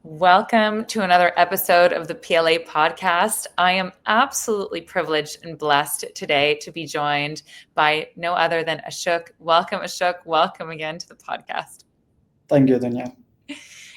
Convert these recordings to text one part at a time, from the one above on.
Welcome to another episode of the PLA podcast. I am absolutely privileged and blessed today to be joined by no other than Ashok. Welcome, Ashok. Welcome again to the podcast. Thank you, Danya.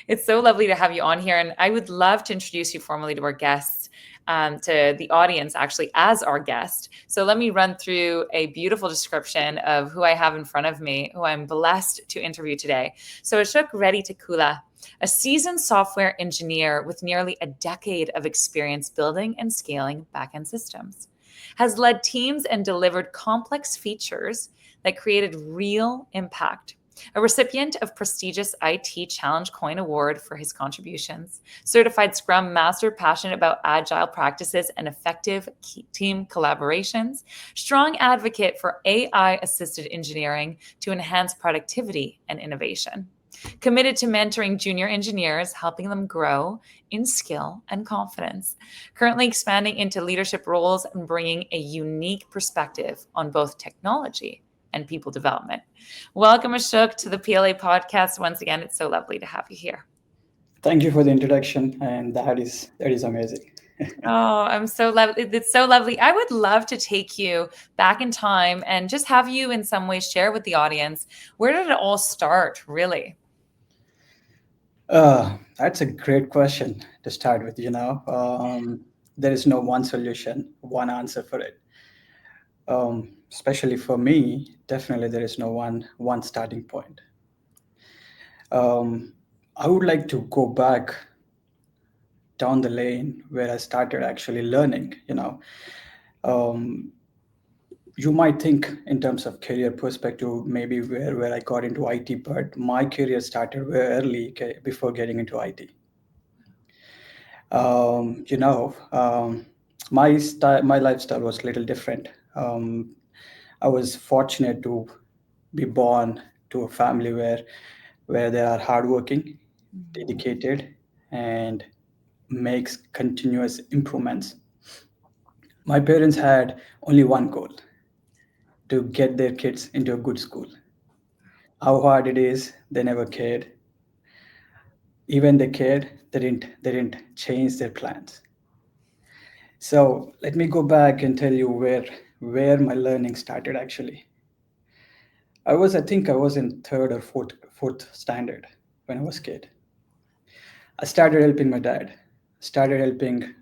It's so lovely to have you on here. And I would love to introduce you formally to our guests, to the audience, actually, as our guest. So let me run through a beautiful description of who I have in front of me, who I'm blessed to interview today. So Ashok Reddy Tekula, a seasoned software engineer with nearly a decade of experience building and scaling backend systems, has led teams and delivered complex features that created real impact. A recipient of prestigious IT Challenge Coin Award for his contributions, certified Scrum Master passionate about agile practices and effective team collaborations, strong advocate for AI-assisted engineering to enhance productivity and innovation, committed to mentoring junior engineers, helping them grow in skill and confidence, currently expanding into leadership roles and bringing a unique perspective on both technology and people development. Welcome, Ashok, to the PLA podcast. Once again, it's so lovely to have you here. Thank you for the introduction, and that is amazing. Oh, I'm so lovely. It's so lovely. I would love to take you back in time and just have you in some way share with the audience, where did it all start, really? That's a great question to start with. There is no one solution, one answer for it. Especially for me, definitely there is no one starting point. Um, I would like to go back down the lane where I started actually learning. Um, you might think in terms of career perspective, maybe where I got into IT, but my career started very early before getting into IT. Um, you know, um, my lifestyle was a little different. I was fortunate to be born to a family where they are hardworking, dedicated, and makes continuous improvements. My parents had only one goal: to get their kids into a good school. How hard it is, they never cared. Even they cared, they didn't change their plans. So let me go back and tell you where my learning started actually. I think I was in third or fourth standard when I was a kid. I started helping my dad, started helping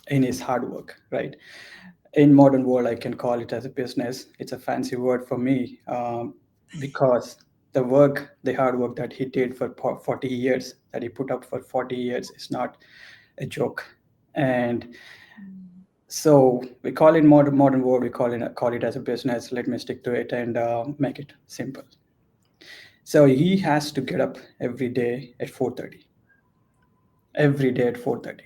in his hard work, right? In modern world, I can call it as a business. It's a fancy word for me, because the hard work that he did for 40 years, that he put up for 40 years, is not a joke. And so we call it modern world. We call it as a business. Let me stick to it and make it simple. So he has to get up every day at 4:30, every day at 4:30,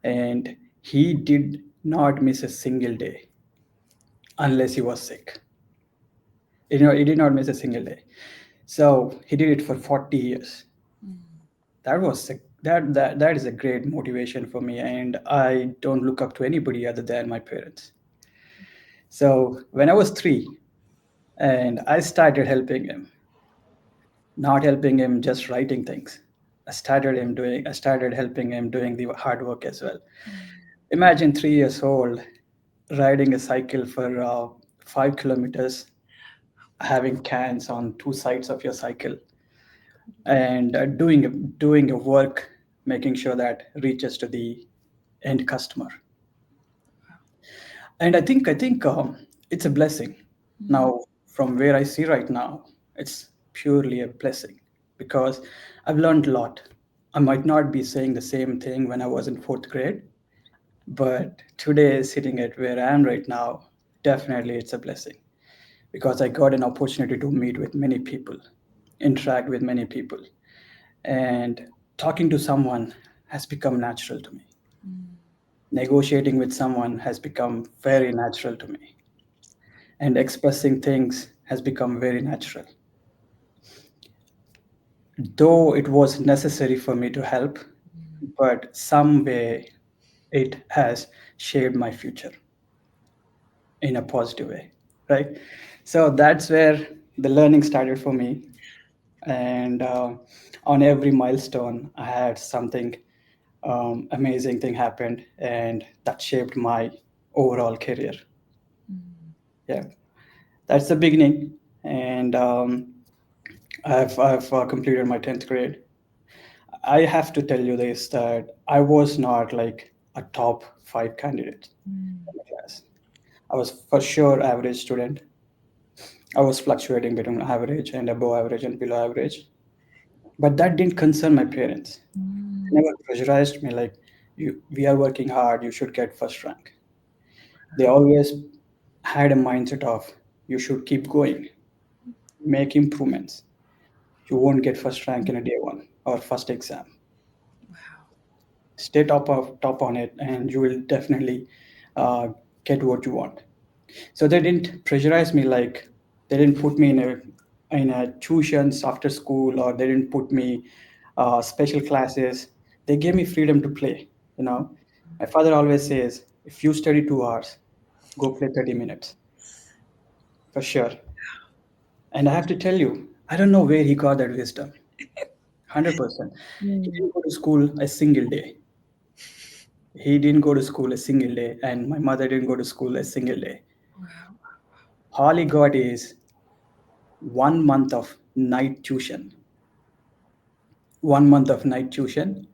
and he did not miss a single day unless he was sick. He did not miss a single day. So he did it for 40 years. That is a great motivation for me, and I don't look up to anybody other than my parents. So when I was 3, and I started helping him, not helping him just writing things. I started helping him doing the hard work as well. Imagine 3 years old riding a cycle for 5 kilometers, having cans on two sides of your cycle, and doing a work, making sure that reaches to the end customer. And I think it's a blessing. Now, from where I see right now, it's purely a blessing because I've learned a lot. I might not be saying the same thing when I was in fourth grade, but today, sitting at where I am right now, definitely it's a blessing because I got an opportunity to meet with many people, interact with many people, and talking to someone has become natural to me. Negotiating with someone has become very natural to me, and expressing things has become very natural. Though it was necessary for me to help, but some way it has shaped my future in a positive way, right? So that's where the learning started for me. and on every milestone I had something amazing thing happened, and that shaped my overall career. Yeah, that's the beginning. And I've completed my 10th grade. I have to tell you this, that I was not like a top five candidate in the class. I was for sure average student. I was fluctuating between average and above average and below average. But that didn't concern my parents. They never pressurized me like, we are working hard, you should get first rank. They always had a mindset of, you should keep going, make improvements. You won't get first rank in a day one or first exam. Stay top on it, and you will definitely uh, get what you want. So they didn't pressurize me like, they didn't put me in a tuitions after school, or they didn't put me special classes. They gave me freedom to play. You know, my father always says, if you study 2 hours, go play 30 minutes for sure. And I have to tell you, I don't know where he got that wisdom. 100%. He Mm. didn't go to school a single day. He didn't go to school a single day, and my mother didn't go to school a single day. Wow. All he got is 1 month of night tuition. 1 month of night tuition,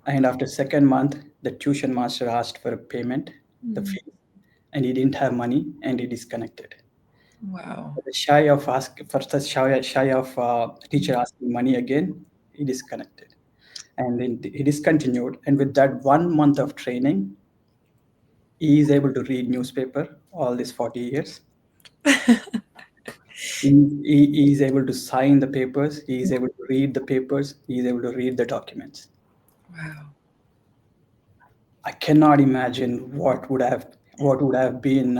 and after second month, the tuition master asked for a payment, the Mm. fee, and he didn't have money, and he disconnected. Wow. The shy of teacher asking money again, he disconnected, and then he discontinued. And with that 1 month of training, he is able to read newspaper all these 40 years. He is able to sign the papers. He is able to read the papers. He is able to read the documents. Wow. I cannot imagine what would have been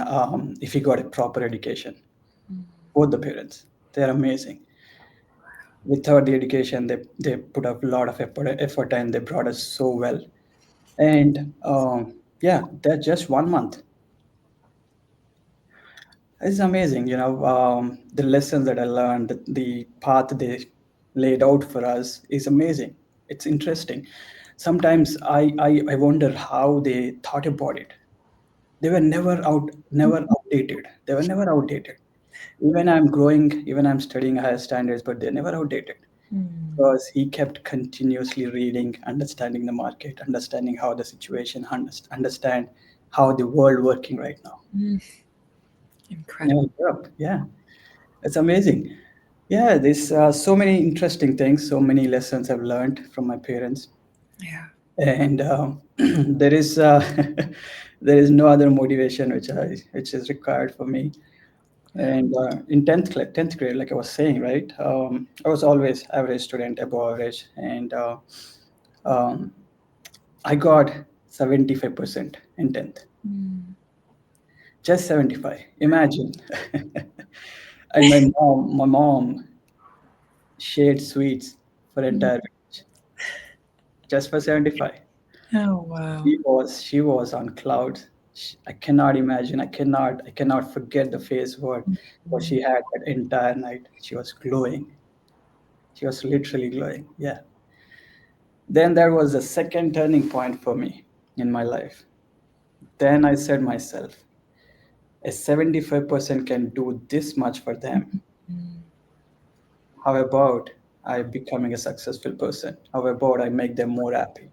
if he got a proper education. Both the parents, they're amazing. Without the education, they put up a lot of effort, and they brought us so well. And yeah, they're just 1 month. It's amazing, the lessons that I learned, the path they laid out for us is amazing. It's interesting. Sometimes I wonder how they thought about it. They were never outdated. They were never outdated. Even I'm growing, even I'm studying higher standards, but they're never outdated, Mm. because he kept continuously reading, understanding the market, understanding how the situation, understand how the world working right now. Mm. Yeah, Incredible. Europe, yeah, it's amazing. Yeah, there's so many interesting things, so many lessons I've learned from my parents, Yeah. and there is there is no other motivation which is required for me. And in 10th grade, like I was saying, right, I was always average student, above average, and um, I got 75% in 10th. Mm. Just 75, imagine. And my mom shared sweets for Mm. entire village just for 75. Oh, wow. She was on clouds. I cannot imagine. I cannot forget the face what she Mm. had that entire night. She was glowing. She was literally glowing. Yeah. Then there was a second turning point for me in my life. Then I said myself, a 75% can do this much for them. Mm. How about I becoming a successful person? How about I make them more happy?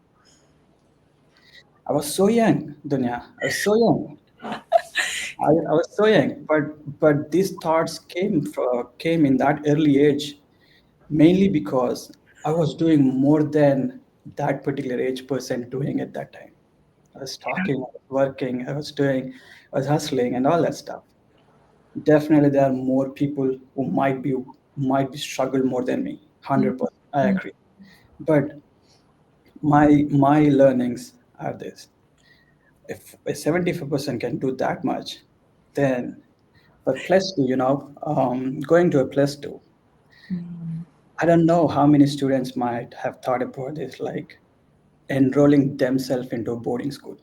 I was so young, Dunya. I was so young. I was so young, but these thoughts came in that early age, mainly because I was doing more than that particular age person doing at that time. I was talking, I was working, I was hustling and all that stuff. Definitely, there are more people who might be struggle more than me. Mm. 100%, I Mm. agree. But my learnings are this: if a 75% can do that much, then for plus two, going to a plus two, Mm. I don't know how many students might have thought about this, like enrolling themselves into a boarding school.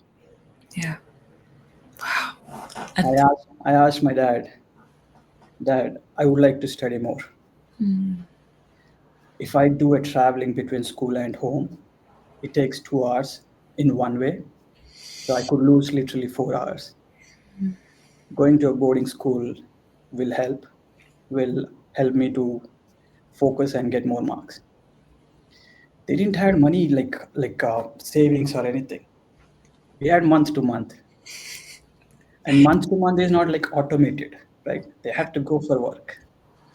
Yeah. Wow. I asked my dad that I would like to study more. Mm. If I do a traveling between school and home, it takes 2 hours in one way. So I could lose literally 4 hours. Going to a boarding school will help, will help me to focus and get more marks. They didn't have money like savings or anything. We had month to month, and month to month is not like automated, right? They have to go for work.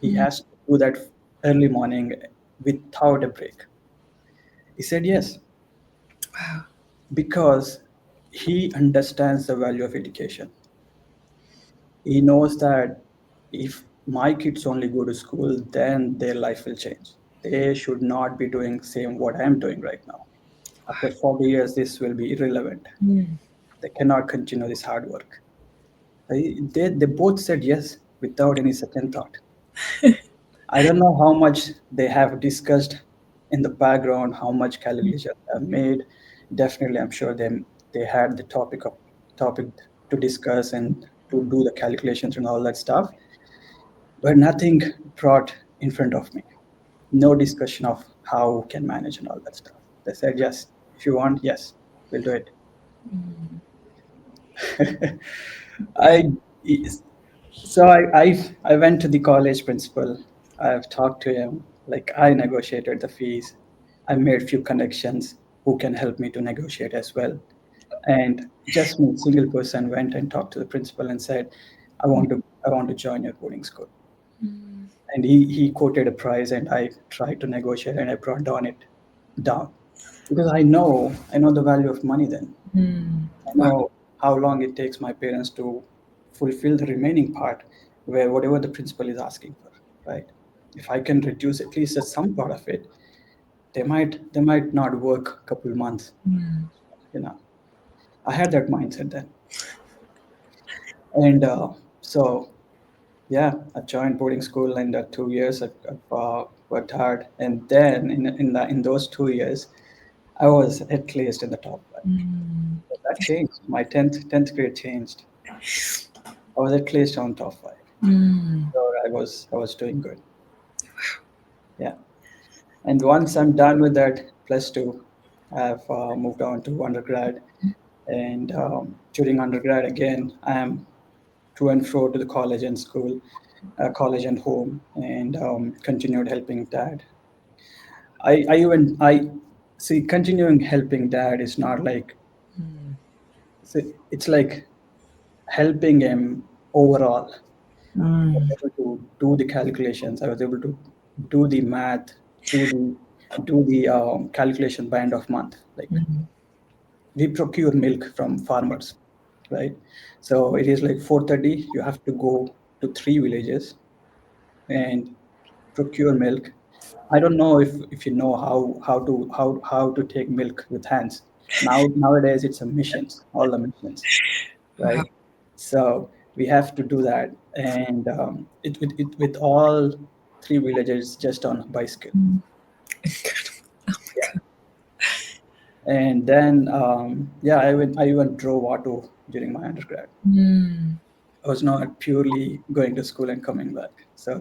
He has to do that early morning without a break. He said yes because he understands the value of education. He knows that if my kids only go to school, then their life will change. They should not be doing same what I'm doing right now. After 40 years, this will be irrelevant. They cannot continue this hard work. They both said yes without any second thought. I don't know how much they have discussed in the background, how much calculations have made. Definitely, I'm sure they had the topic to discuss and to do the calculations and all that stuff, but nothing brought in front of me. No discussion of how can manage and all that stuff. They said yes, if you want, yes, we'll do it. I I went to the college principal. I've talked to him. Like I negotiated the fees. I made few connections who can help me to negotiate as well. And just me, single person, went and talked to the principal and said, I want to join your boarding school. And he quoted a price, and I tried to negotiate, and I brought down because I know the value of money then. I Wow. know how long it takes my parents to fulfill the remaining part where whatever the principal is asking for, right? If I can reduce at least some part of it, they might not work a couple months, you know. I had that mindset then. And so yeah, I joined boarding school and 2 years I've worked hard. And then in those 2 years, I was at least in the top five. But that changed. My tenth grade changed. I was at least on top five. So I was doing good. Yeah. And once I'm done with that plus two, I've moved on to undergrad. And during undergrad again, I am to and fro to the college and school, college and home, and continued helping dad. I see continuing helping dad is not like it's like helping him overall. I was able to do the calculations. I was able to do the math, do the calculation by end of month. Like we procure milk from farmers, right? So it is like 4:30. You have to go to three villages and procure milk. I don't know if you know how to take milk with hands. Nowadays it's a machines, all the machines, right? So we have to do that, and with all three villages just on bicycle. Yeah, and then yeah, I even drove auto during my undergrad. I was not purely going to school and coming back. So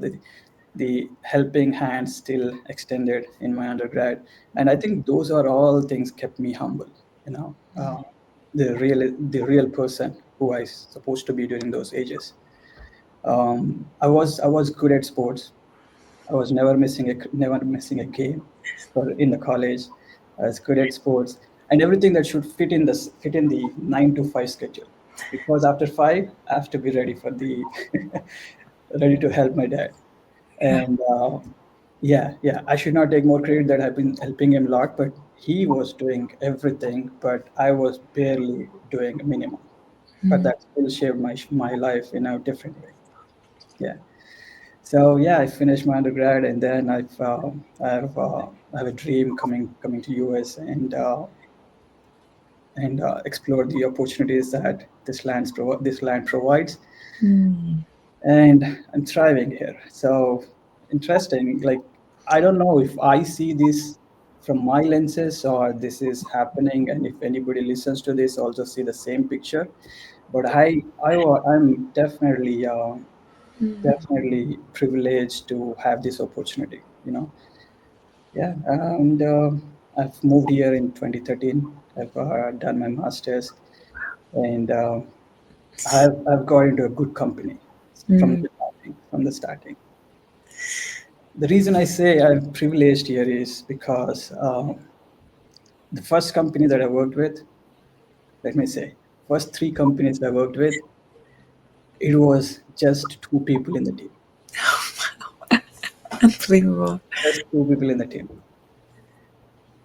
the helping hand still extended in my undergrad, and I think those are all things kept me humble. You know, the real person who I supposed to be during those ages. I was good at sports. I was never missing a game. For in the college, I was good at sports and everything that should fit in the 9 to 5 schedule. Because after five, I have to be ready for the ready to help my dad. And yeah, I should not take more credit that I've been helping him a lot, but he was doing everything, but I was barely doing a minimum. But that still shaped my life in a different way. Yeah. So yeah, I finished my undergrad, and then I have a dream coming to US and explore the opportunities that this land provides, and I'm thriving here. So interesting. Like I don't know if I see this from my lenses or this is happening, and if anybody listens to this also see the same picture. But I'm definitely privileged to have this opportunity. You know, Yeah, and I've moved here in 2013. I've done my master's, and I've got into a good company from Mm. the starting. From the starting, the reason I say I'm privileged here is because the first company that I worked with, let me say, first three companies I worked with, it was just two people in the team. Unbelievable. Just two people in the team.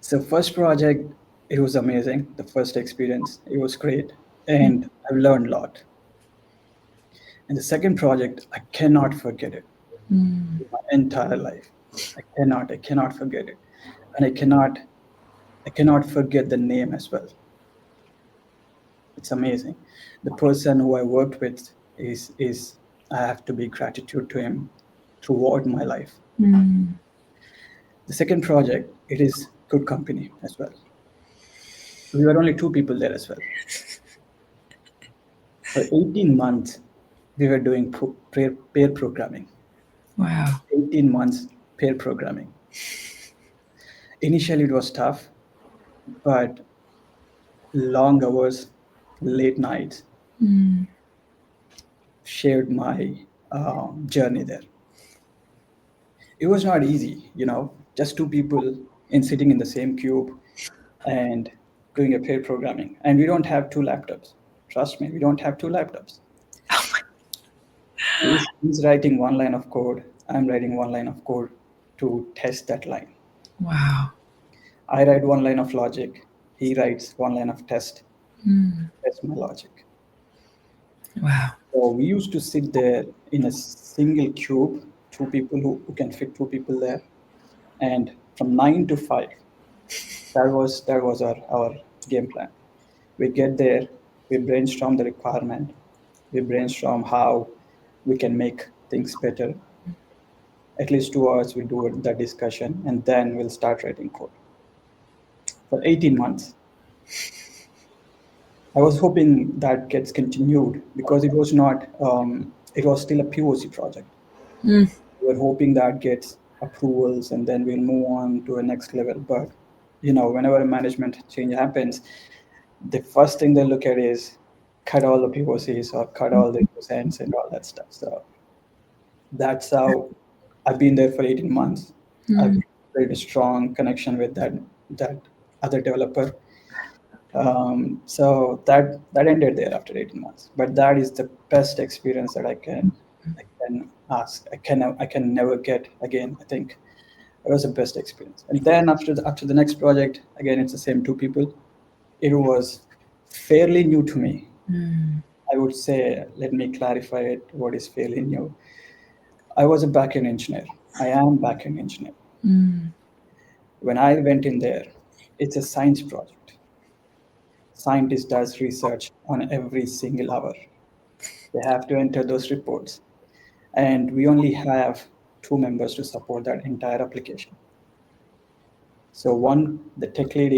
So first project, it was amazing. The first experience, it was great, and I've learned a lot. And the second project, I cannot forget it Mm. in my entire life. I cannot forget it, and I cannot forget the name as well. It's amazing. The person who I worked with is I have to be gratitude to him throughout my life. Mm. The second project, it is good company as well. We were only two people there as well. For 18 months, we were doing pair programming. Wow. 18 months pair programming. Initially, it was tough, but long hours, late nights Mm. shared my journey there. It was not easy, just two people in sitting in the same cube and doing a pair programming. And we don't have two laptops. Trust me, we don't have two laptops. Oh my. He's writing one line of code. I'm writing one line of code to test that line. Wow. I write one line of logic. He writes one line of Mm. test my logic. Wow. So we used to sit there in a single cube, two people who can fit two people there, and from 9 to 5, that was our game plan. We get there, we brainstorm the requirement, we brainstorm how we can make things better. At least 2 hours we do that discussion, and then we'll start writing code for 18 months. I was hoping that gets continued because it was not, it was still a POC project. Mm. We were hoping that gets approvals and then we'll move on to a next level. But, whenever a management change happens, the first thing they look at is cut all the POCs or cut all the percents and all that stuff. So that's how I've been there for 18 months. I've Mm. built a strong connection with that other developer. So that ended there after 18 months. But that is the best experience that I can ask. I can never get again. I think it was the best experience. And then after the next project, again it's the same two people. It was fairly new to me. Mm. I would say, let me clarify it. What is fairly new? I was a backend engineer. I am backend engineer. Mm. When I went in there, it's a science project. Scientist does research on every single hour. They have to enter those reports, and we only have two members to support that entire application. So one, the tech lead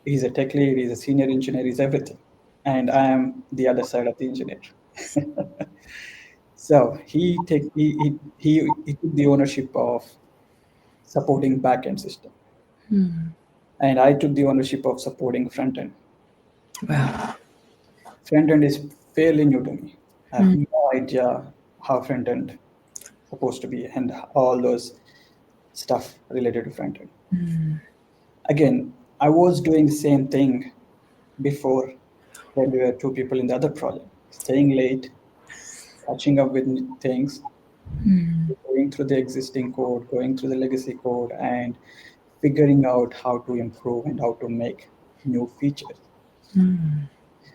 he's a tech lead, he's a senior engineer, he's everything, and I am the other side of the engineer. So he took the ownership of supporting backend system, Mm. and I took the ownership of supporting front end. Wow. Front end is fairly new to me. I have Mm. no idea how front end supposed to be and all those stuff related to front end. Mm. Again, I was doing the same thing before when we were two people in the other project, staying late, catching up with things, Mm. going through the existing code, going through the legacy code, and figuring out how to improve and how to make new features. Mm.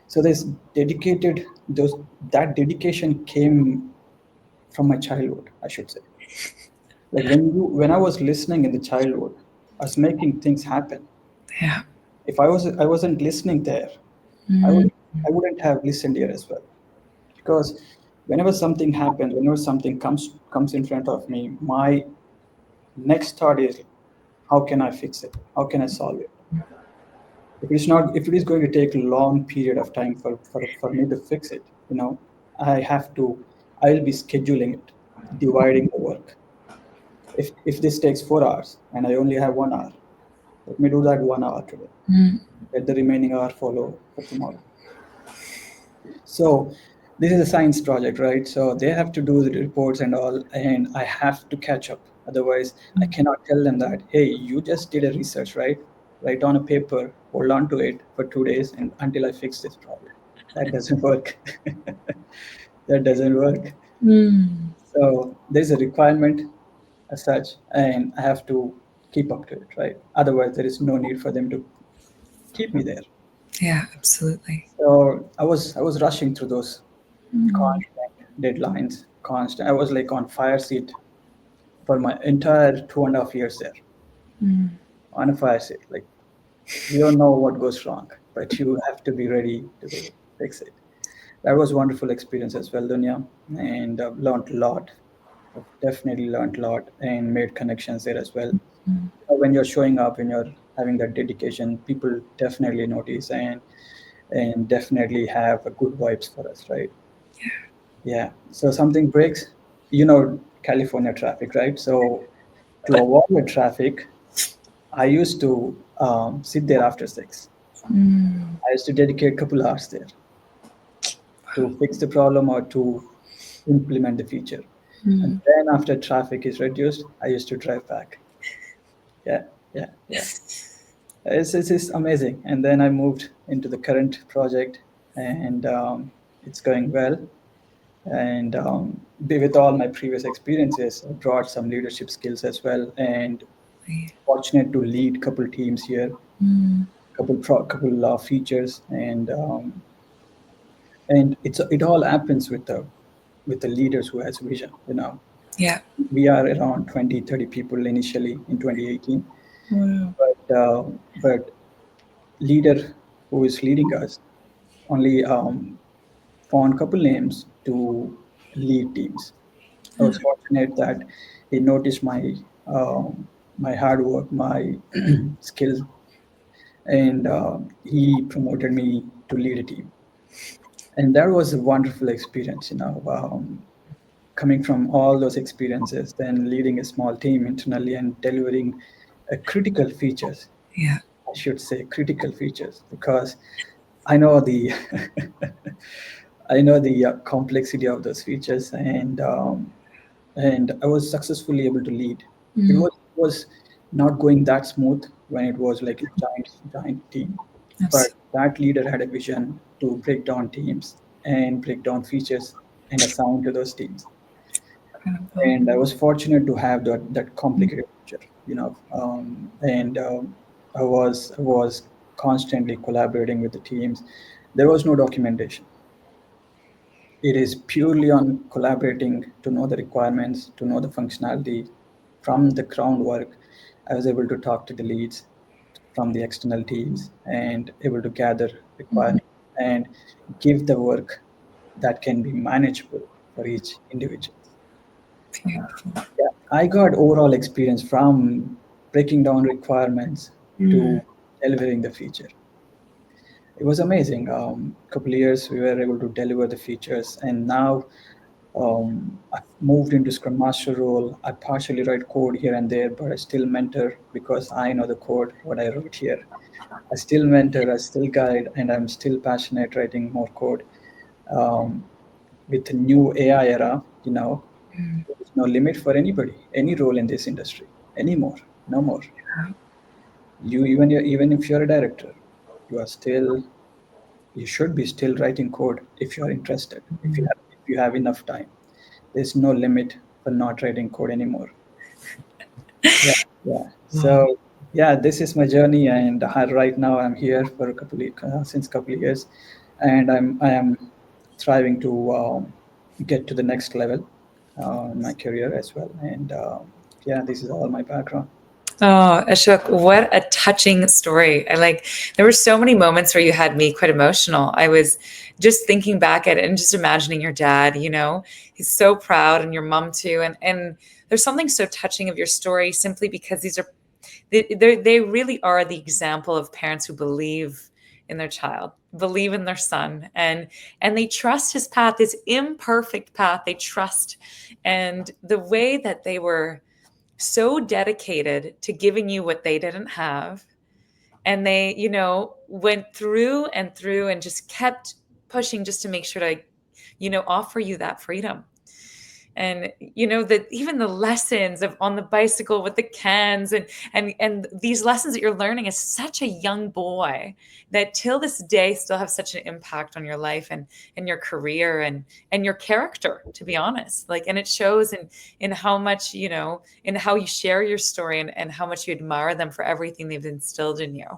So this dedicated those that dedication came from my childhood, I should say. Like when I was listening in the childhood, I was making things happen. Yeah. If I wasn't listening there, I would Mm. I wouldn't have listened here as well. Because whenever something happens, whenever something comes in front of me, my next thought is how can I fix it? How can I solve it? If it is going to take a long period of time for me to fix it, I have to I'll be scheduling it, dividing the work. If this takes 4 hours and I only have 1 hour, let me do that 1 hour today. Mm. Let the remaining hour follow for tomorrow. So this is a science project, right? So they have to do the reports and all, and I have to catch up. Otherwise, I cannot tell them that, hey, you just did a research, right? Write on a paper, hold on to it for 2 days, and until I fix this problem. That doesn't work. That doesn't work. Mm. So there's a requirement as such, and I have to keep up to it, right? Otherwise, there is no need for them to keep me there. Yeah, absolutely. So I was rushing through those Mm. constant deadlines, constant. I was like on fire seat for my entire 2.5 years there, Mm. on a fire seat. Like you don't know what goes wrong, but you have to be ready to fix it. That was a wonderful experience as well, Dunya, and I've learned a lot. I've definitely learned a lot and made connections there as well. Mm. When you're showing up and you're having that dedication, people definitely notice and definitely have a good vibes for us, right? Yeah. So something breaks, California traffic, right? So to avoid the traffic, I used to sit there after 6. Mm. I used to dedicate a couple hours there to fix the problem or to implement the feature. And Mm. then after traffic is reduced, I used to drive back. Yeah, yeah, yeah. It's amazing. And then I moved into the current project, and it's going well. And with all my previous experiences, I brought some leadership skills as well, and fortunate to lead couple teams here, Mm. couple features, and it all happens with the leaders who has vision. Yeah. We are around 20-30 people initially in 2018, Wow. but leader who is leading us only found couple names to lead teams. I was fortunate that he noticed my hard work, my skills, and he promoted me to lead a team. And that was a wonderful experience, coming from all those experiences, then leading a small team internally and delivering critical features. Yeah. I should say critical features because I know the I know the complexity of those features, and I was successfully able to lead. It Mm. was not going that smooth when it was like a giant team, but Absolutely. that leader had a vision to break down teams and break down features and assign to those teams. Incredible. And I was fortunate to have that complicated picture, and I was constantly collaborating with the teams. There was no documentation. It is purely on collaborating to know the requirements, to know the functionality from the groundwork. I was able to talk to the leads from the external teams and able to gather requirements and give the work that can be manageable for each individual. Beautiful. Yeah, I got overall experience from breaking down requirements to Mm. delivering the feature. It was amazing. Couple of years we were able to deliver the features, and now I moved into Scrum Master role. I partially write code here and there, but I still mentor because I know the code what I wrote here. I still mentor, I still guide, and I'm still passionate writing more code. Um, with the new AI era, there is no limit for anybody, any role in this industry anymore. No more. Even if you're a director, you are still you should be still writing code if you are interested. If you have enough time, there's no limit for not writing code anymore. Yeah, yeah. Wow. So yeah, this is my journey, and right now I'm here for since couple of years, and I am thriving to get to the next level in my career as well. And yeah, this is all my background. Oh, Ashok, what a touching story. There were so many moments where you had me quite emotional. I was just thinking back at it and just imagining your dad, he's so proud and your mom too. And there's something so touching of your story simply because they really are the example of parents who believe in their child, believe in their son, and they trust his path, his imperfect path, they trust. And the way that they were so dedicated to giving you what they didn't have. And they, went through and through and just kept pushing just to make sure to, offer you that freedom. And that even the lessons of on the bicycle with the cans, and these lessons that you're learning as such a young boy, that till this day still have such an impact on your life and your career and your character, to be honest. Like, and it shows in how much, in how you share your story, and how much you admire them for everything they've instilled in you.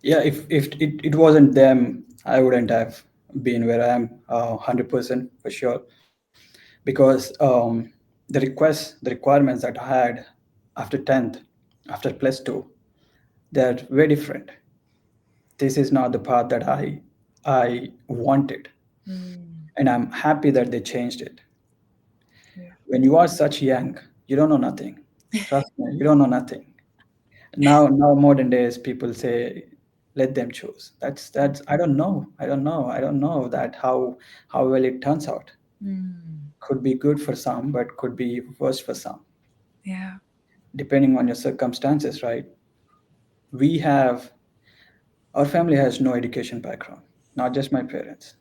Yeah, if it wasn't them, I wouldn't have been where I am, 100% for sure. Because the requirements that I had after 10th, after plus two, they're very different. This is not the path that I wanted, Mm, and I'm happy that they changed it. yeah. When you are such young, you don't know nothing. Trust me, you don't know nothing. Now modern days people say, let them choose. That's I don't know that how well it turns out. Mm, Could be good for some, but could be worse for some, yeah. depending on your circumstances, right? We have Our family has no education background, not just my parents.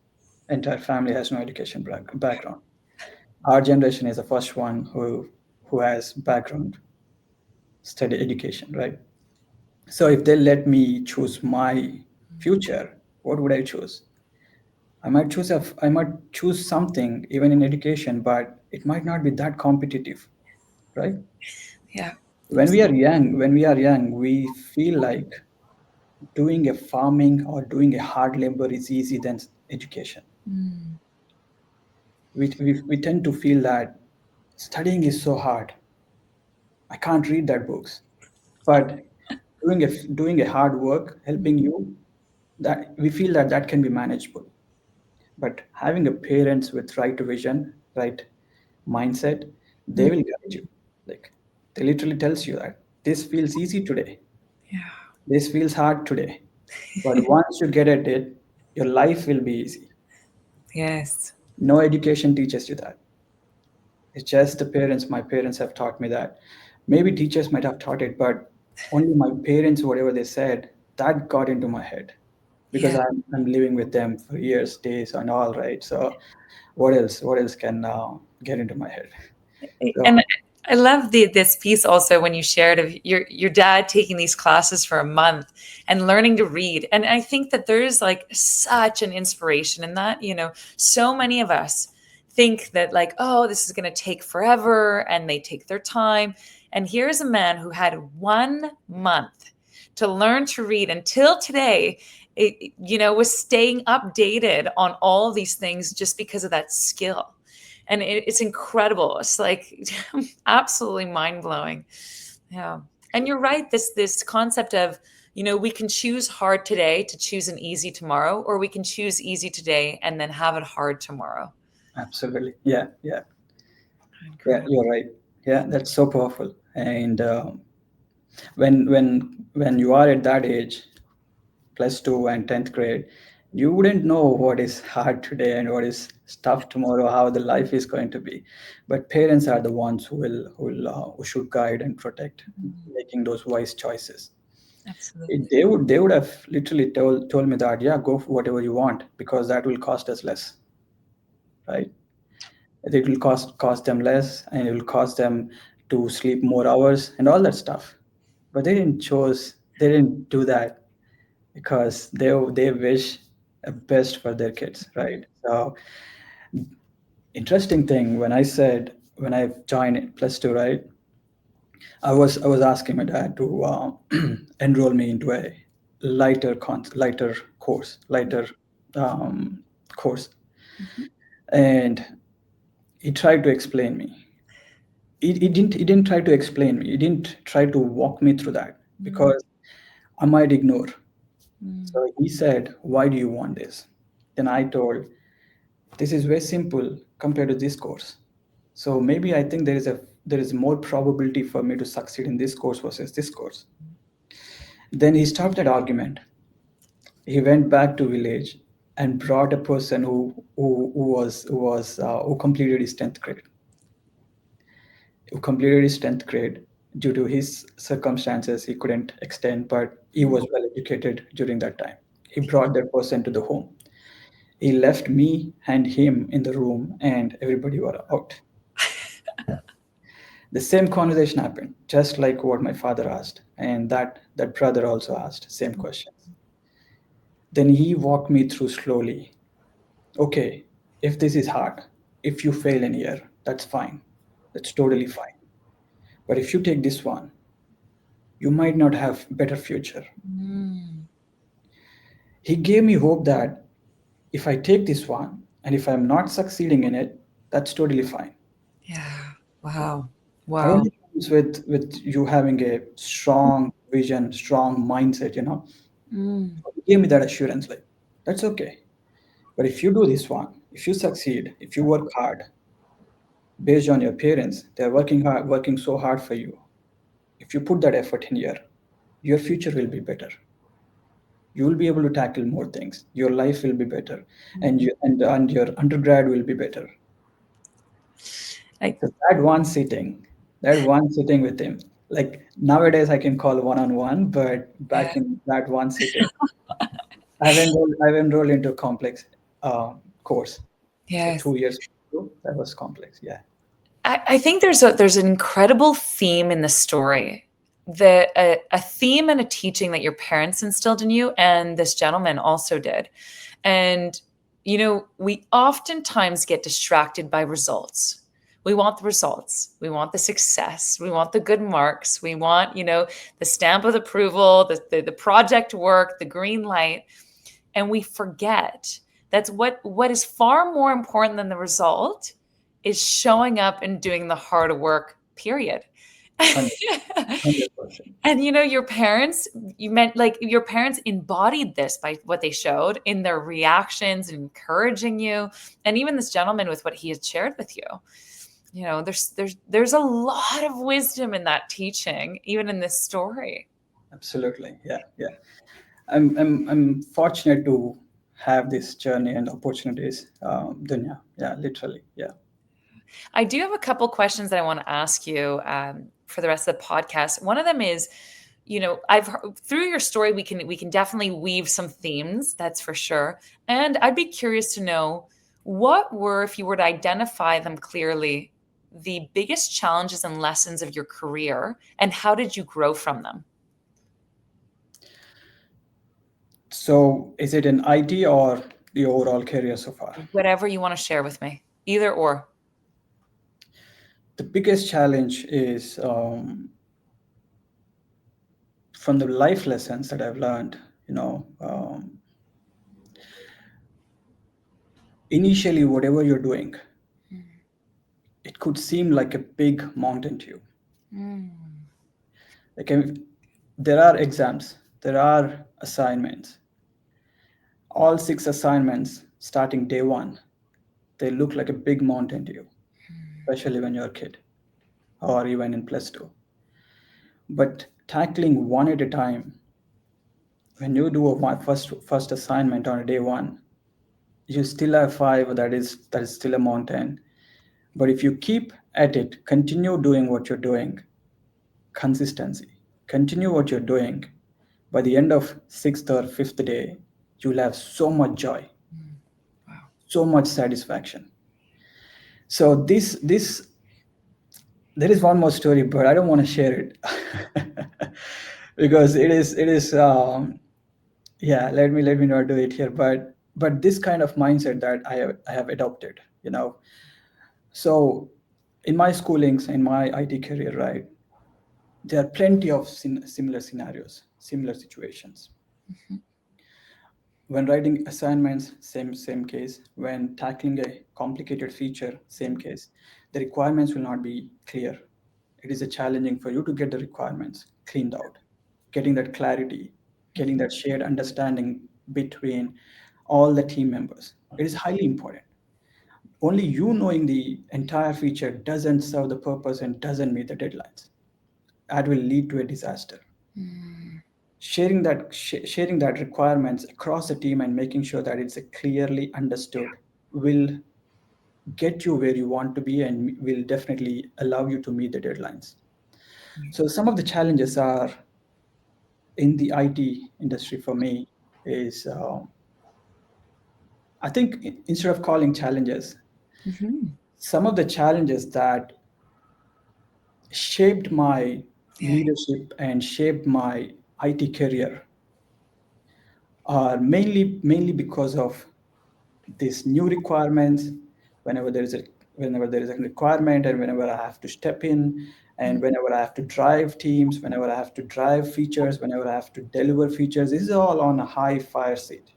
Entire family has no education background. Our generation is the first one who has background study education, right? So if they let me choose my future, what would I choose? I might choose something even in education, but it might not be that competitive, right? Yeah. When we are young, we feel like doing a farming or doing a hard labor is easy than education. Mm, We tend to feel that studying is so hard. I can't read that books. But doing a hard work, helping you, that we feel that that can be manageable. But having a parents with right vision, right mindset, they mm, will guide you. Like, they literally tells you that this feels easy today, yeah. this feels hard today. But once you get at it, your life will be easy. Yes. No education teaches you that. It's just the parents. My parents have taught me that. Maybe teachers might have taught it, but only my parents, whatever they said, that got into my head because Yeah. I'm living with them for years, days, and all, right? So what else? What else can get into my head? So And I love this piece also when you shared of your dad taking these classes for a month and learning to read. And I think that there's like such an inspiration in that. So many of us think that, like, oh, this is going to take forever, and they take their time. And here's a man who had 1 month to learn to read until today. Was staying updated on all of these things just because of that skill. And it's incredible. It's like absolutely mind blowing. Yeah. And you're right. This concept of, we can choose hard today to choose an easy tomorrow, or we can choose easy today and then have it hard tomorrow. absolutely, yeah, yeah, yeah. Incredible. You're right. Yeah, that's so powerful. And when you are at that age, plus two and 10th grade, you wouldn't know what is hard today and what is tough tomorrow, how the life is going to be. But parents are the ones who should guide and protect, Mm, making those wise choices. absolutely. They would have literally told me that, yeah, go for whatever you want because that will cost us less, right? It will cost them less, and it will cost them to sleep more hours and all that stuff. But they didn't do that because they wish a best for their kids, right? So interesting thing, when I joined plus two, right? I was asking my dad to enroll me into a lighter um, course, Mhm. and he tried to explain me. He didn't try to explain me. He didn't try to walk me through that Mm, because I might ignore. mm, So he said, "Why do you want this?" Then I told, this is very simple compared to this course. So maybe I think there is more probability for me to succeed in this course versus this course. Then he stopped that argument. He went back to village and brought a person who completed his 10th grade. who completed his 10th grade. Due to his circumstances, he couldn't extend, but he was well educated during that time. He brought that person to the home. He left me and him in the room, and everybody were out. The same conversation happened, just like what my father asked, and that brother also asked same questions. Then he walked me through slowly. Okay, if this is hard, if you fail in here, that's fine. That's totally fine. But if you take this one, you might not have better future. Mm. He gave me hope that if I take this one and if I'm not succeeding in it, that's totally fine. Yeah. Wow. That Wow. only comes with you having a strong vision, strong mindset, you know. Mm. He gave me that assurance, like, that's okay. But if you do this one, if you succeed, if you work hard, based on your parents, they're working hard, working so hard for you. If you put that effort in here, your future will be better. You will be able to tackle more things. Your life will be better, and your undergrad will be better. I, So that one sitting with him, like nowadays I can call one on one, but yeah. back in that one sitting, I've enrolled into a complex course. So Yes. 2 years ago, that was complex. Yeah, I think there's an incredible theme in the story. A theme and a teaching that your parents instilled in you, and this gentleman also did. And we oftentimes get distracted by results. We want the results. We want the success. We want the good marks. We want, the stamp of approval, the project work, the green light. And we forget that's what is far more important than the result is showing up and doing the hard work, period. 100%. And your parents, you meant like your parents embodied this by what they showed in their reactions and encouraging you. And even this gentleman with what he had shared with you. There's a lot of wisdom in that teaching, even in this story. Absolutely. Yeah, yeah. I'm fortunate to have this journey and opportunities. Dunya. Yeah, literally. Yeah. I do have a couple questions that I want to ask you for the rest of the podcast. One of them is, I've through your story we can definitely weave some themes, that's for sure. And I'd be curious to know what were, if you were to identify them clearly, the biggest challenges and lessons of your career, and how did you grow from them? So, is it an IT or the overall career so far? Whatever you want to share with me, either or. The biggest challenge is from the life lessons that I've learned. Initially, whatever you're doing, it could seem like a big mountain to you. Mm. Like there are exams, there are assignments. All 6 assignments starting day one, they look like a big mountain to you, especially when you're a kid or even in plus two. But tackling one at a time, when you do a first assignment on a day one, you still have five. That is still a mountain. But if you keep at it, continue doing what you're doing, consistency, continue what you're doing. By the end of sixth or fifth day, you'll have so much joy, Mm. Wow. so much satisfaction. So this there is one more story, but I don't want to share it because it is yeah. Let me not do it here. But this kind of mindset that I have adopted, you know. So in my schoolings, in my IT career, right, there are plenty of similar scenarios, similar situations. Mhm. When writing assignments, same case. When tackling a complicated feature, same case. The requirements will not be clear. It is a challenging for you to get the requirements cleaned out, getting that clarity, getting that shared understanding between all the team members. It is highly important. Only you knowing the entire feature doesn't serve the purpose and doesn't meet the deadlines. That will lead to a disaster. Mm. Sharing that requirements across the team and making sure that it's a clearly understood will get you where you want to be and will definitely allow you to meet the deadlines. So some of the challenges are in the IT industry for me is I think instead of calling challenges, Hmm. some of the challenges that shaped my Yeah. leadership and shaped my IT career are mainly because of these new requirements. Whenever there is a whenever there is a requirement, and whenever I have to step in, and whenever I have to drive teams, whenever I have to drive features, whenever I have to deliver features, this is all on a high fire seat.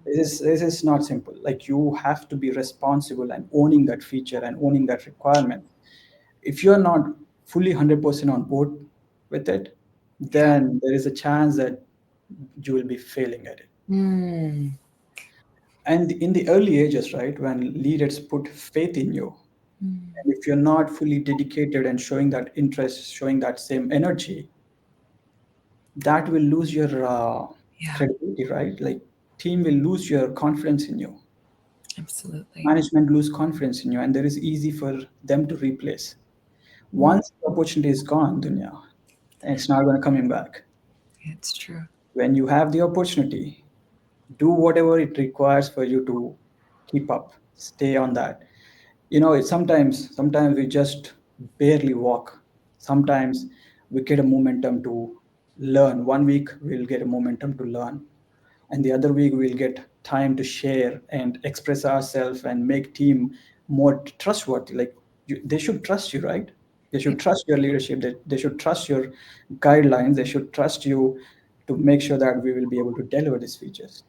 This is not simple. Like, you have to be responsible and owning that feature and owning that requirement. If you're not fully 100% on board with it, Yeah. then there is a chance that you will be failing at it. Mm. And in the early ages, right, when leaders put faith in you, and if you're not fully dedicated and showing that interest, showing that same energy, that will lose your Yeah. credibility, right? Like, team will lose your confidence in you, Absolutely. management lose confidence in you, and there is easy for them to replace. Mm. Once the opportunity is gone, dunya, it's not going to coming back. It's true. When you have the opportunity, do whatever it requires for you to keep up, stay on that. Sometimes we just barely walk. Sometimes we get a momentum to learn. One week we'll get a momentum to learn, and the other week we'll get time to share and express ourselves and make team more trustworthy. Like, they should trust you, right? They should trust your leadership. They should trust your guidelines. They should trust you to make sure that we will be able to deliver these features.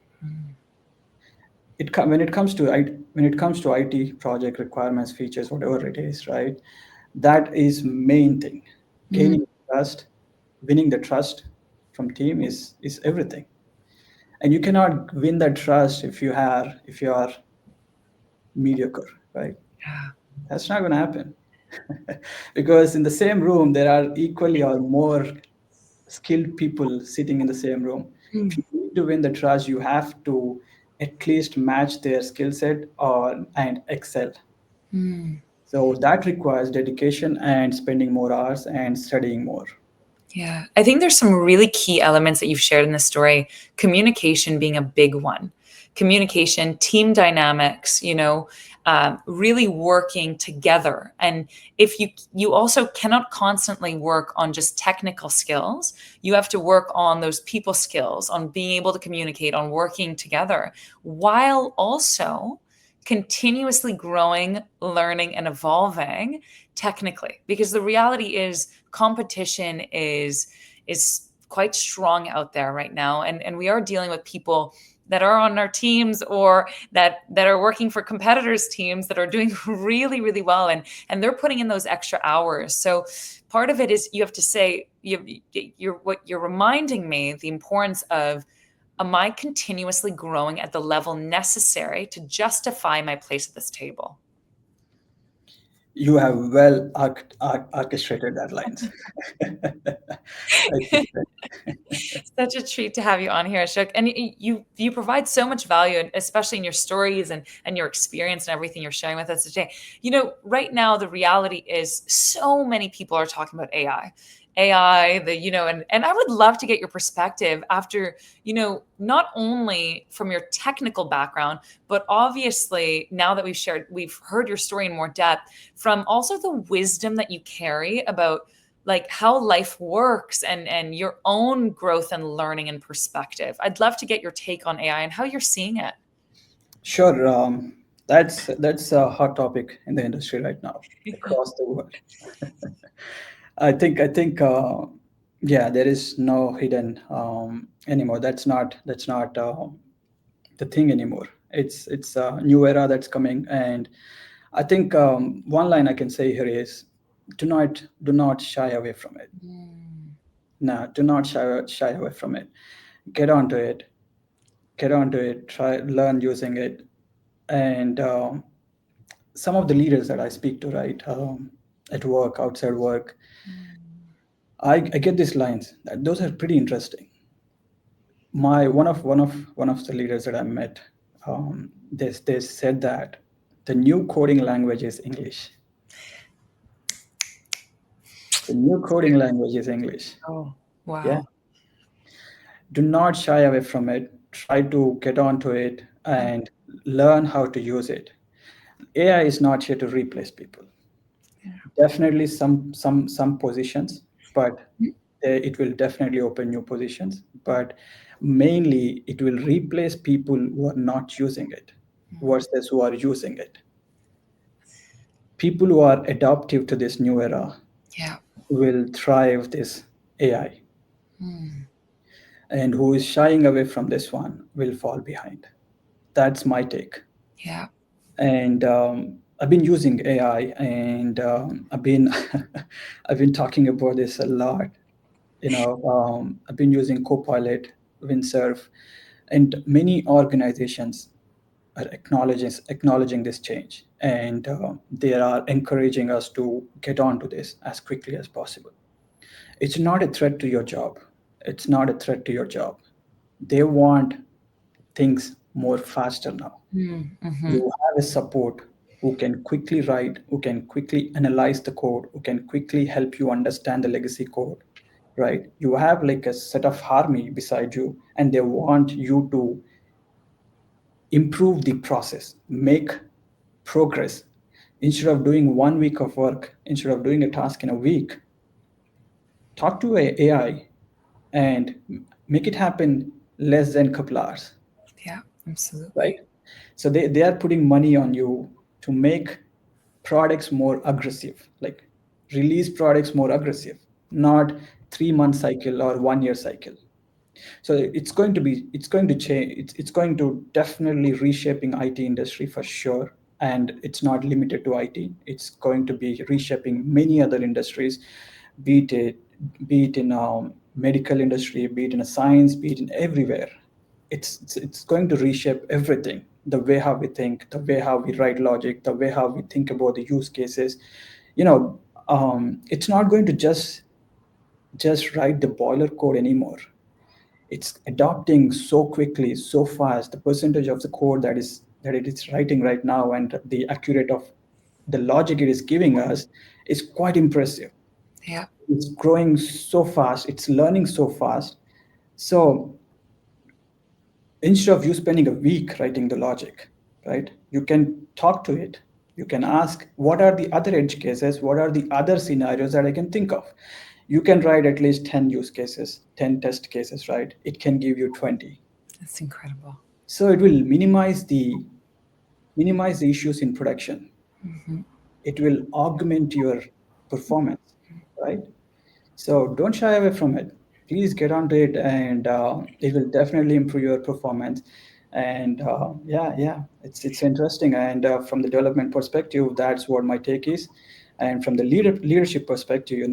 When it comes to IT project requirements, features, whatever it is, right? That is main thing. Mm. Gaining trust, winning the trust from team is everything. And you cannot win that trust if you are mediocre, right? Yeah. That's not going to happen. Because in the same room there are equally or more skilled people sitting in the same room. If Mm. you need to win the trust, you have to at least match their skill set or and excel. Mm. So that requires dedication and spending more hours and studying more. Yeah, I think there's some really key elements that you've shared in the story. Communication being a big one. Communication, team dynamics, really working together. And if you also cannot constantly work on just technical skills, you have to work on those people skills, on being able to communicate, on working together, while also continuously growing, learning, and evolving technically. Because the reality is competition is quite strong out there right now, and we are dealing with people that are on our teams or that are working for competitors teams that are doing really really well, and they're putting in those extra hours. So part of it is you have to say you're what you're reminding me the importance of, am I continuously growing at the level necessary to justify my place at this table? You have well orchestrated that lines. I should say. Such a treat to have you on here, Ashok. And you provide so much value, and especially in your stories and your experience and everything you're sharing with us today. Right now the reality is so many people are talking about AI. AI, and I would love to get your perspective after, not only from your technical background, but obviously now that we've heard your story in more depth, from also the wisdom that you carry about like how life works and your own growth and learning and perspective. I'd love to get your take on AI and how you're seeing it. Sure. That's a hot topic in the industry right now across the world. I think yeah, there is no hidden anymore. That's not the thing anymore. It's a new era that's coming, and I think one line I can say here is, do not shy away from it. Mm. No, do not shy away from it. Get onto it. Get onto it. Try learn using it. And some of the leaders that I speak to, right, at work, outside work, I get these lines. Those are pretty interesting. My one of the leaders that I met, they said that. The new coding language is English. The new coding language is English. Oh, Yeah. wow. Do not shy away from it. Try to get onto it Mm, and learn how to use it. AI is not here to replace people. yeah. Definitely some positions, but it will definitely open new positions. But mainly, it will replace people who are not using it versus who are using it. People who are adaptive to this new era Yeah. will thrive this AI, Mm, and who is shying away from this one will fall behind. That's my take. yeah. And I've been using AI, and I've been I've been talking about this a lot. I've been using Copilot, Windsurf, and many organizations are acknowledging this change, and they are encouraging us to get onto this as quickly as possible. It's not a threat to your job. It's not a threat to your job. They want things more faster now. Mm, You mhm. have a support who can quickly write, who can quickly analyze the code, who can quickly help you understand the legacy code, right? You have like a set of army beside you, and they want you to improve the process, make progress. Instead of doing 1 week of work, instead of doing a task in a week, talk to a AI and make it happen less than a couple hours, Yeah, right? absolutely. So they are putting money on you to make products more aggressive, like release products more aggressive, not 3 month cycle or 1 year cycle. So it's going to change, it's going to definitely reshaping IT industry for sure. And it's not limited to IT, it's going to be reshaping many other industries, be it be it in medical industry, be it in a science, be it in everywhere. It's going to reshape everything, the way how we think, the way how we write logic, the way how we think about the use cases. you know it's not going to just write the boiler code anymore. It's adopting so quickly, so fast. The percentage of the code that it is writing right now, and the accurate of the logic it is giving us, is quite impressive. Yeah. It's growing so fast, it's learning so fast. So instead of you spending a week writing the logic, right, you can talk to it. You can ask, what are the other edge cases, what are the other scenarios that I can think of? You can write at least 10 use cases, 10 test cases, right? It can give you 20. That's incredible. So it will minimize the issues in production. Hmm. It will augment your performance, right? So don't shy away from it. Please get onto it, and it will definitely improve your performance. And yeah, it's interesting. And from the development perspective, that's what my take is. And from the leadership perspective,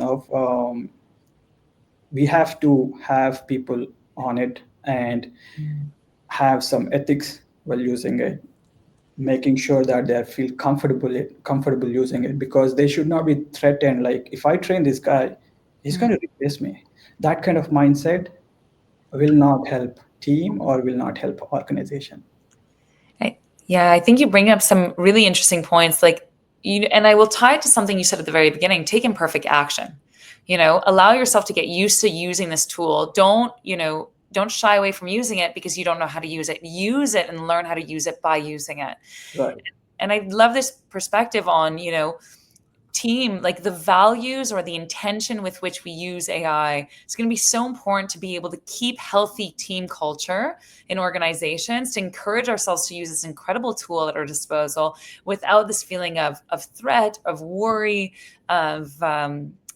we have to have people on it and have some ethics while using it, making sure that they feel comfortable using it, because they should not be threatened. Like, if I train this guy, he's going to replace me. That kind of mindset will not help team or will not help organization. I, yeah, I think you bring up some really interesting points. Like, and I will tie it to something you said at the very beginning: take imperfect action. Allow yourself to get used to using this tool. Don't shy away from using it because you don't know how to use it. Use it and learn how to use it by using it. Right. And I love this perspective on, team, like the values or the intention with which we use AI. It's going to be so important to be able to keep healthy team culture in organizations, to encourage ourselves to use this incredible tool at our disposal without this feeling of threat, of worry, of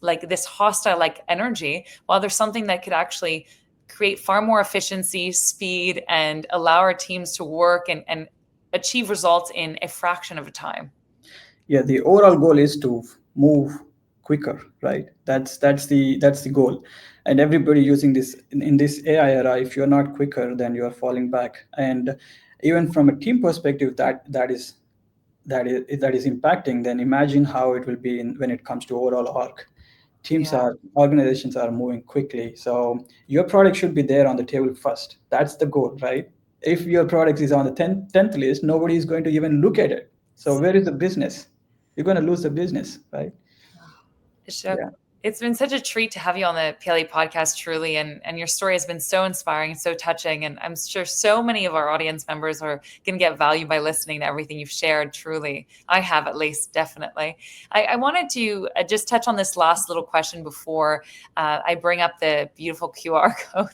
like this hostile like energy, while there's something that could actually create far more efficiency, speed, and allow our teams to work and achieve results in a fraction of a time. Yeah, the overall goal is to move quicker, right? That's the goal. And everybody using this in this AI era, if you're not quicker, then you are falling back. And even from a team perspective, that is impacting. Then imagine how it will be when it comes to overall org. Yeah. Organizations are moving quickly, so your product should be there on the table first. That's the goal, right? If your product is on the 10th list, nobody is going to even look at it. So where is the business? You're going to lose the business, right? Ashok, Yeah. it's been such a treat to have you on the PLA podcast, truly. And your story has been so inspiring, so touching. And I'm sure so many of our audience members are going to get value by listening to everything you've shared, truly. I have, at least, definitely. I wanted to just touch on this last little question before I bring up the beautiful QR code.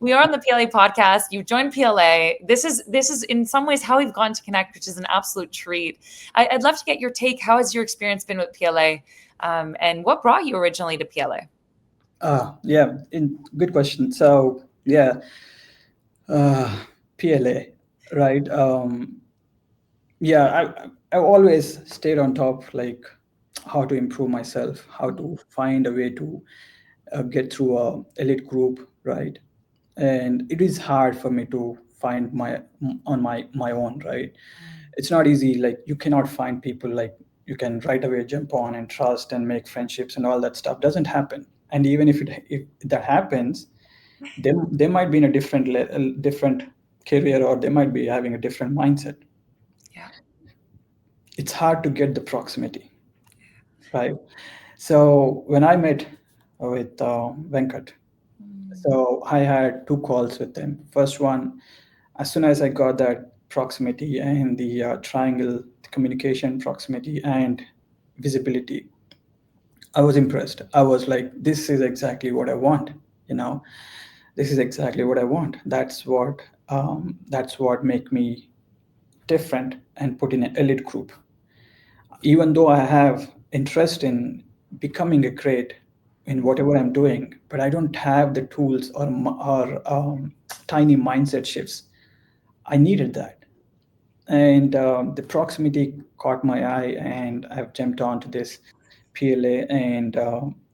We are on the PLA podcast. You joined PLA. This is in some ways how we've gotten to connect, which is an absolute treat. I'd love to get your take. How has your experience been with PLA? And what brought you originally to PLA? Yeah, good question. So yeah, uh, PLA, right? Yeah, I've always stayed on top, like how to improve myself, how to find a way to get through a elite group, right? And it is hard for me to find my own, right? It's not easy. Like you cannot find people like you can right away jump on and trust and make friendships and all that stuff doesn't happen. And even if that happens, they might be in a different career, or they might be having a different mindset. Yeah. It's hard to get the proximity, right? So when I met with Venkat, so I had two calls with him. First one, as soon as I got that proximity and the triangle communication proximity and visibility, I was impressed. I was like, this is exactly what I want. You know, this is exactly what I want. That's what make me different and put in an elite group. Even though I have interest in becoming a great in whatever I'm doing, but I don't have the tools or tiny mindset shifts. I needed that, and the proximity caught my eye, and I've jumped onto this PLA, and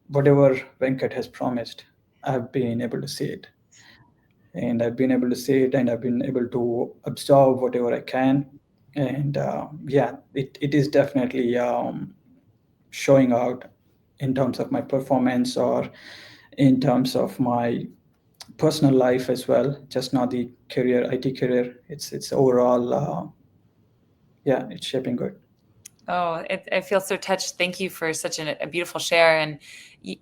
whatever Venkat has promised, I've been able to see it, and I've been able to see it, and I've been able to absorb whatever I can, and yeah, it is definitely showing out in terms of my performance or in terms of my personal life as well, just not the career, IT career. It's overall, yeah, it's shaping good. Oh, I feel so touched. Thank you for such a beautiful share. And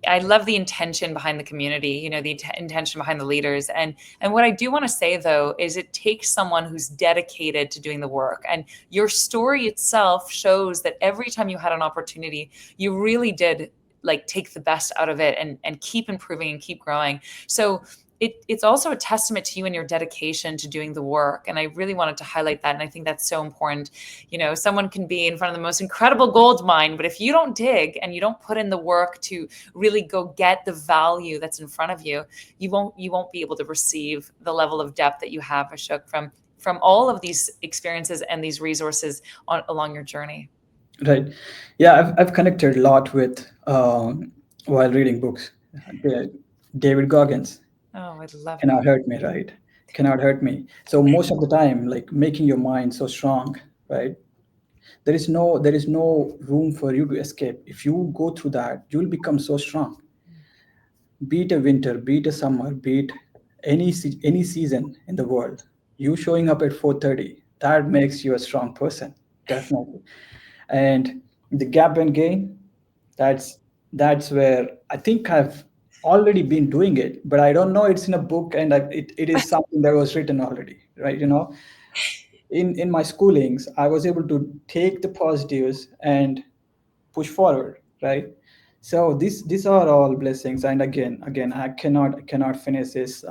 I love the intention behind the community, the intention behind the leaders. And what I do want to say, though, is it takes someone who's dedicated to doing the work. And your story itself shows that every time you had an opportunity, you really did like take the best out of it and keep improving and keep growing. So it's also a testament to you and your dedication to doing the work. And I really wanted to highlight that. And I think that's so important. Someone can be in front of the most incredible gold mine, but if you don't dig and you don't put in the work to really go get the value that's in front of you, you won't be able to receive the level of depth that you have, Ashok, from all of these experiences and these resources along your journey. Right. Yeah, I've connected a lot with while reading books. The- David Goggins Oh, I love him. cannot hurt me, right? Cannot hurt me. So most of the time, like making your mind so strong, right? There is no room for you to escape. If you go through that, you will become so strong. Beat a winter, beat a summer, beat any season in the world. You showing up at 4:30, that makes you a strong person, definitely. And the gap and gain, that's that's where I think I've already been doing it, but I don't know it's in a book, and it is something that was written already, right? In my schoolings, I was able to take the positives and push forward, right? So these are all blessings. And again, I cannot finish this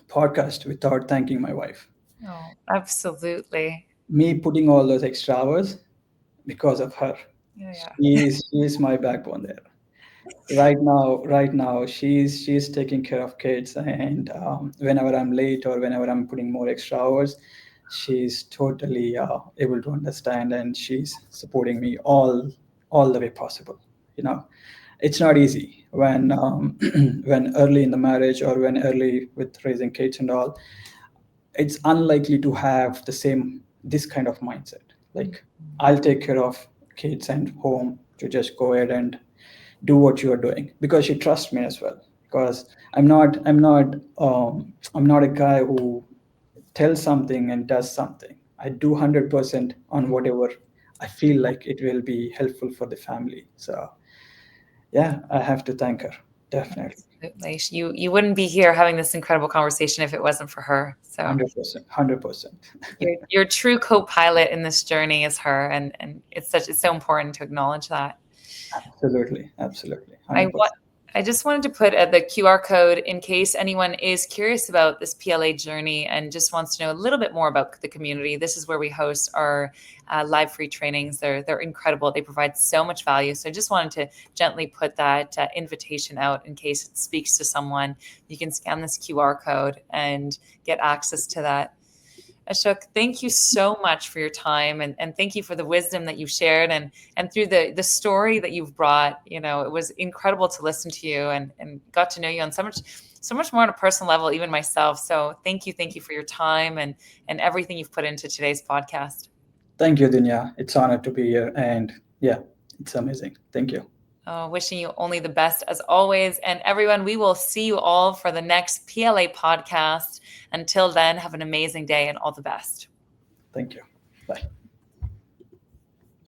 podcast without thanking my wife. Oh, absolutely. Me putting all those extra hours because of her. Yeah, yeah. She is my backbone there. Right now she's taking care of kids, and whenever I'm late or whenever I'm putting more extra hours, she's totally able to understand, and she's supporting me all the way possible. you know it's not easy when when early in the marriage or when early with raising kids and all. It's unlikely to have the same this kind of mindset, like I'll take care of kids and home, to just go ahead and do what you are doing, because she trusts me as well, because I'm not a guy who tells something and does something. I do 100% on whatever I feel like it will be helpful for the family. So yeah, I have to thank her, definitely. Absolutely. You wouldn't be here having this incredible conversation if it wasn't for her. So 100%, 100%. your true co-pilot in this journey is her, and it's so important to acknowledge that. Absolutely, absolutely, I 100%. want I just wanted to put the QR code in case anyone is curious about this PLA journey and just wants to know a little bit more about the community. This is where we host our live free trainings. They're incredible. They provide so much value. So I just wanted to gently put that invitation out in case it speaks to someone. You can scan this QR code and get access to that. Ashok, thank you so much for your time, and thank you for the wisdom that you've shared and through the story that you've brought. It was incredible to listen to you and got to know you on so much more on a personal level, even myself. So thank you for your time and everything you've put into today's podcast. Thank you, Dunya. It's honored to be here. And yeah, it's amazing. Thank you. Wishing you only the best as always. And everyone, we will see you all for the next PLA podcast. Until then, have an amazing day and all the best. Thank you. Bye.